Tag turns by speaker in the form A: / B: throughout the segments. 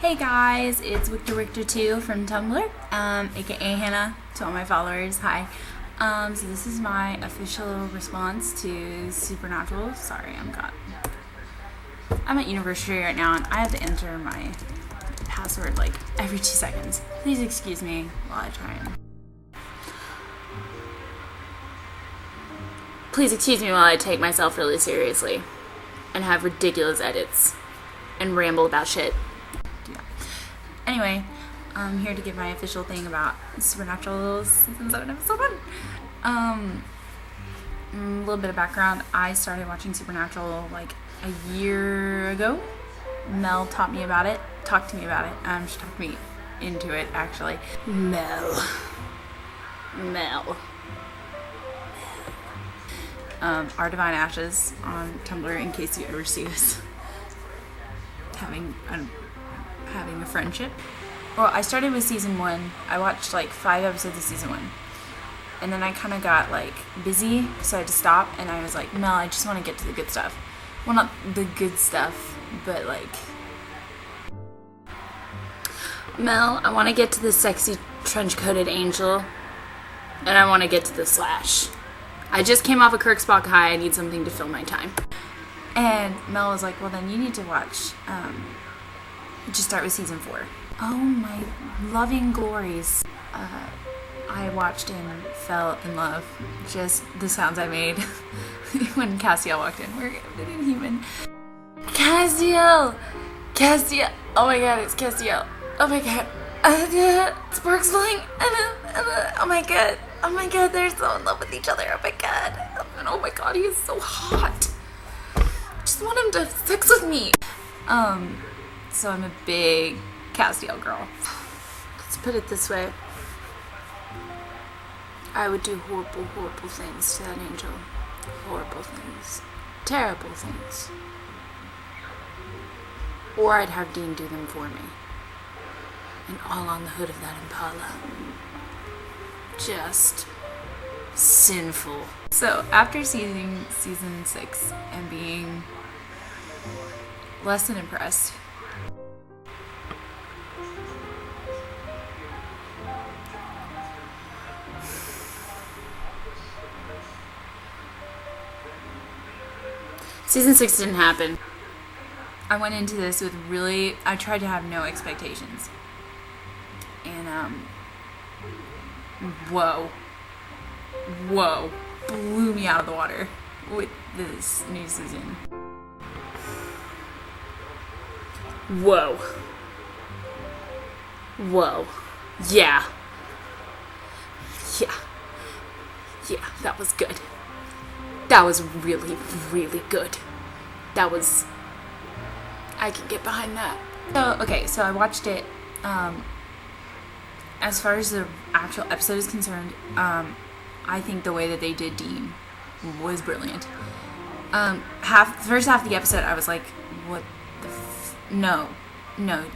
A: Hey guys, it's Richter2 from Tumblr, aka Hannah, to all my followers, hi. So this is my official response to Supernatural. Sorry, I'm at university right now and I have to enter my password like every 2 seconds. Please excuse me while I try and... Please excuse me while I take myself really seriously and have ridiculous edits and ramble about shit. Anyway, I'm here to give my official thing about Supernatural Season 7, Episode 1. A little bit of background. I started watching Supernatural like a year ago. Mel talked to me about it. She talked me into it, actually. Mel. Our Divine Ashes on Tumblr, in case you ever see us having a friendship. Well, I started with season 1. I watched like 5 episodes of season 1. And then I kind of got like busy, so I had to stop, and I was like, Mel, I just want to get to the good stuff. Well, not the good stuff, but like... Mel, I want to get to the sexy trench-coated angel, and I want to get to the Slash. I just came off a Kirkspock high, I need something to fill my time. And Mel was like, well then you need to watch, just start with season 4. Oh my loving glories. I watched and fell in love. Just the sounds I made when Castiel walked in. We're getting human. Castiel! Oh my god, it's Castiel. Oh my god. Sparks flying. Oh my god, they're so in love with each other. Oh my god, he is so hot. I just want him to have sex with me. So I'm a big Castiel girl. Let's put it this way. I would do horrible, horrible things to that angel. Horrible things. Terrible things. Or I'd have Dean do them for me. And all on the hood of that Impala. Just sinful. So after seeing season 6 and being less than impressed, season 6 didn't happen. I went into this with I tried to have no expectations. And, whoa, blew me out of the water with this new season. Whoa, yeah, that was good. That was really, really good. I can get behind that. So I watched it. As far as the actual episode is concerned, I think the way that they did Dean was brilliant. First half of the episode, I was like, what the no,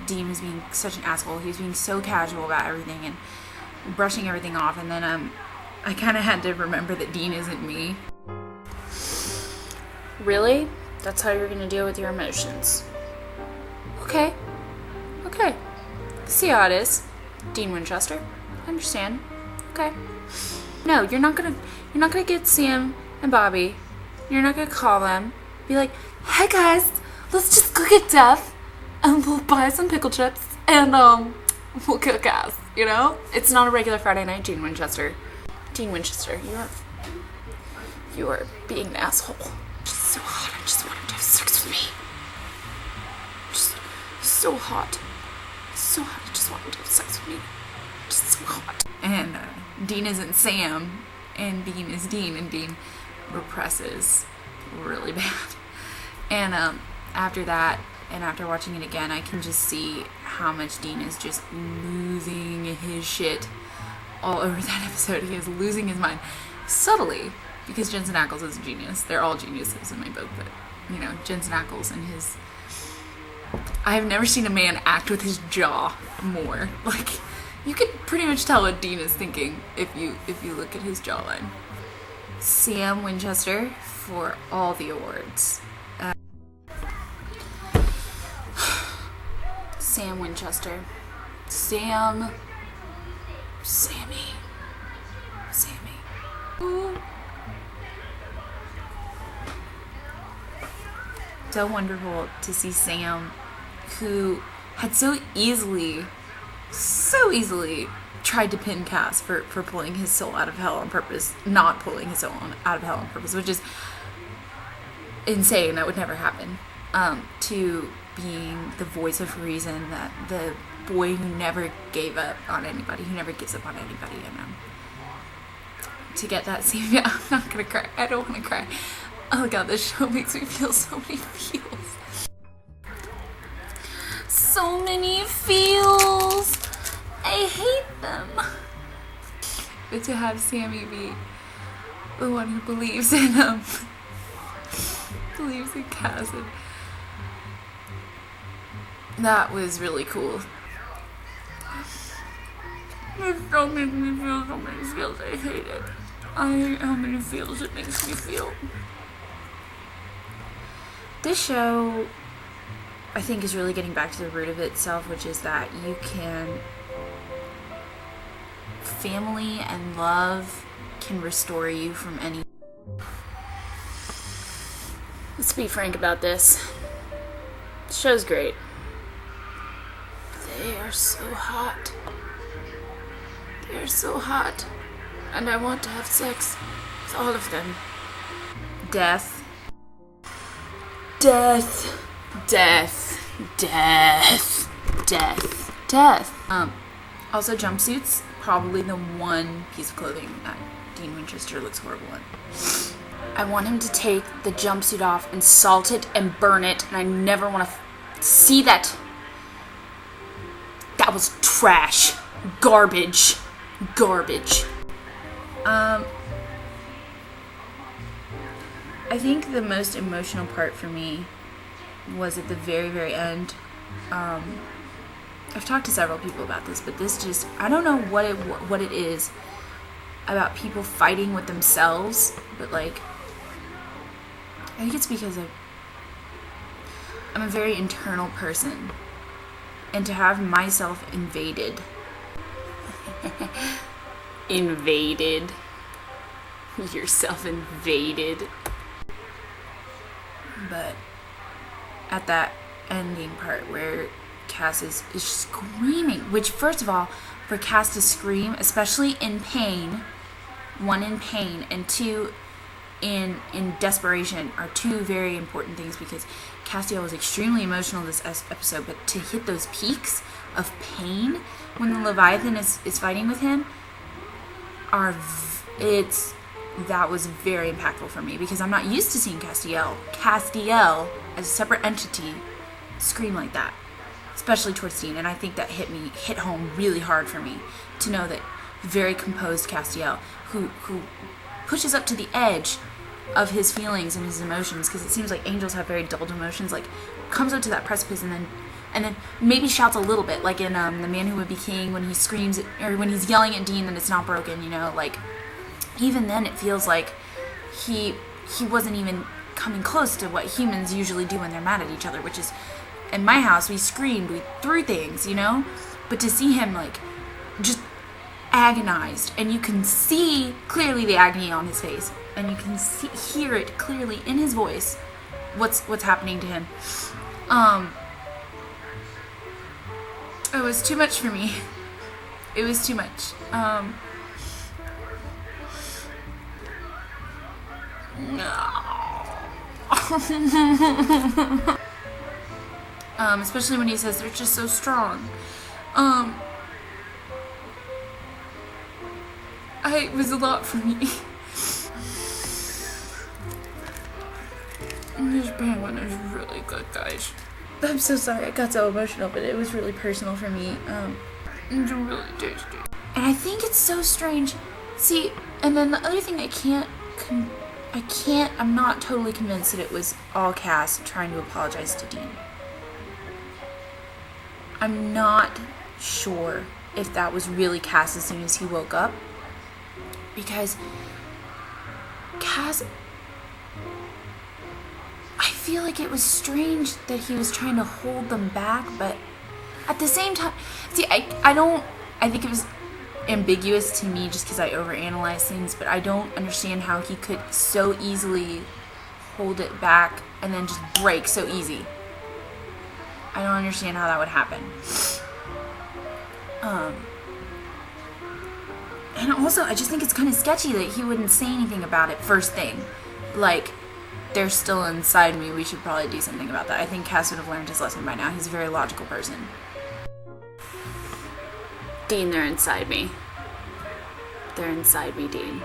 A: Dean was being such an asshole. He was being so casual about everything and brushing everything off, and then I kind of had to remember that Dean isn't me. Really? That's how you're gonna deal with your emotions? Okay. See how it is. Dean Winchester. I understand. Okay. No, you're not gonna get Sam and Bobby. You're not gonna call them. Be like, hey guys, let's just go get Duff and we'll buy some pickle chips and we'll cook ass, you know? It's not a regular Friday night, Dean Winchester. Dean Winchester, you are being an asshole. Just so hot, I just want him to have sex with me. Just so hot. I just want him to have sex with me. Just so hot. And Dean isn't Sam, and Dean is Dean, and Dean represses really bad. And after that, and after watching it again, I can just see how much Dean is just losing his shit all over that episode. He is losing his mind. Subtly, because Jensen Ackles is a genius. They're all geniuses in my book, but, you know, Jensen Ackles and his... I have never seen a man act with his jaw more. Like, you could pretty much tell what Dean is thinking if you look at his jawline. Sam Winchester for all the awards. Sam Winchester. Sammy. Ooh. So wonderful to see Sam, who had so easily tried to pin Cass for pulling his soul out of hell on purpose, not pulling his soul out of hell on purpose, which is insane. That would never happen. To being the voice of reason, that the boy who never gave up on anybody, who never gives up on anybody, and to get that scene. Yeah, I'm not gonna cry. I don't want to cry. Oh god, this show makes me feel so many feels. So many feels. I hate them. But to have Sammy be the one who believes in him, believes in Cass, and that was really cool. It still makes me feel so many feels. I hate it. I hate how many feels it makes me feel. This show, I think, is really getting back to the root of itself, which is that you can... family and love can restore you from any... Let's be frank about this. The show's great. They are so hot. They are so hot. And I want to have sex with all of them. Death. Death. Death. Death. Death. Death. Also jumpsuits. Probably the one piece of clothing that Dean Winchester looks horrible in. I want him to take the jumpsuit off and salt it and burn it, and I never want to see that. That was trash. Garbage. Garbage. I think the most emotional part for me was at the very, very end. I've talked to several people about this, but this just, I don't know what it is about people fighting with themselves, but like, I think it's because I'm a very internal person, and to have myself invaded, yourself invaded, but at that ending part where Cass is screaming, which, first of all, for Cass to scream, especially in pain, one, in pain, and two, in desperation, are two very important things, because Castiel was extremely emotional this episode, but to hit those peaks of pain when the Leviathan is fighting with him, that was very impactful for me, because I'm not used to seeing Castiel as a separate entity scream like that, especially towards Dean. And I think that hit home really hard for me, to know that very composed Castiel, who pushes up to the edge of his feelings and his emotions, because it seems like angels have very dulled emotions, like comes up to that precipice and then maybe shouts a little bit, like in The Man Who Would Be King, when he screams or when he's yelling at Dean that it's not broken, you know, like even then it feels like he wasn't even coming close to what humans usually do when they're mad at each other, which is, in my house, we screamed, we threw things, you know? But to see him, like, just agonized, and you can see clearly the agony on his face, and you can hear it clearly in his voice, what's happening to him. It was too much for me. It was too much. Especially when he says they're just so strong. It was a lot for me. This penguin is really good, guys. I'm so sorry I got so emotional, but it was really personal for me. It's really tasty. And I think it's so strange. See, and then the other thing I'm not totally convinced that it was all Cass trying to apologize to Dean. I'm not sure if that was really Cass as soon as he woke up, because Cass, I feel like it was strange that he was trying to hold them back, but at the same time, see, I think it was ambiguous to me just because I overanalyze things, but I don't understand how he could so easily hold it back and then just break so easy. I don't understand how that would happen. And also, I just think it's kind of sketchy that he wouldn't say anything about it first thing. Like, they're still inside me, we should probably do something about that. I think Cass would have learned his lesson by now. He's a very logical person. Dean, they're inside me. They're inside me, Dean.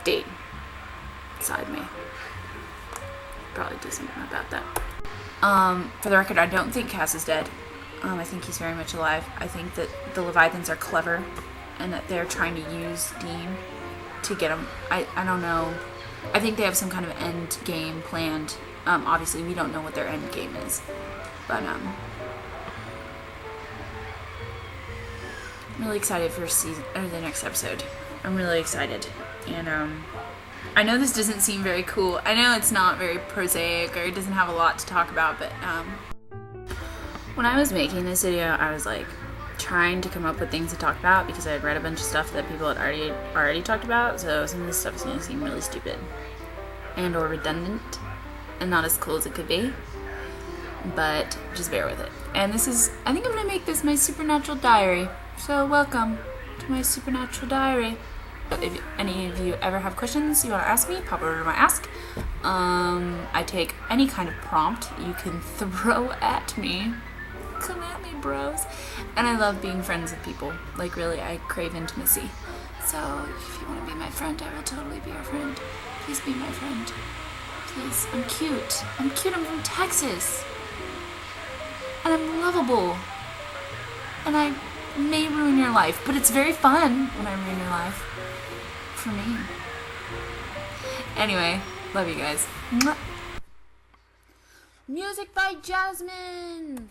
A: Dean. Inside me. Probably do something about that. For the record, I don't think Cass is dead. I think he's very much alive. I think that the Leviathans are clever and that they're trying to use Dean to get him. I don't know. I think they have some kind of end game planned. Obviously, we don't know what their end game is. But, I'm really excited for the next episode. I'm really excited. And, I know this doesn't seem very cool. I know it's not very prosaic or it doesn't have a lot to talk about, but, when I was making this video, I was, like, trying to come up with things to talk about because I had read a bunch of stuff that people had already talked about, so some of this stuff is going to seem really stupid and or redundant and not as cool as it could be, but just bear with it. And I think I'm going to make this my supernatural diary, so welcome to my supernatural diary. If any of you ever have questions you want to ask me, pop over to my Ask. I take any kind of prompt you can throw at me. Come at me, bros. And I love being friends with people. Like, really, I crave intimacy. So, if you want to be my friend, I will totally be your friend. Please be my friend. Please. I'm cute. I'm from Texas. And I'm lovable. And I may ruin your life, but it's very fun when I ruin your life. For me. Anyway, love you guys. Mwah. Music by Jasmine!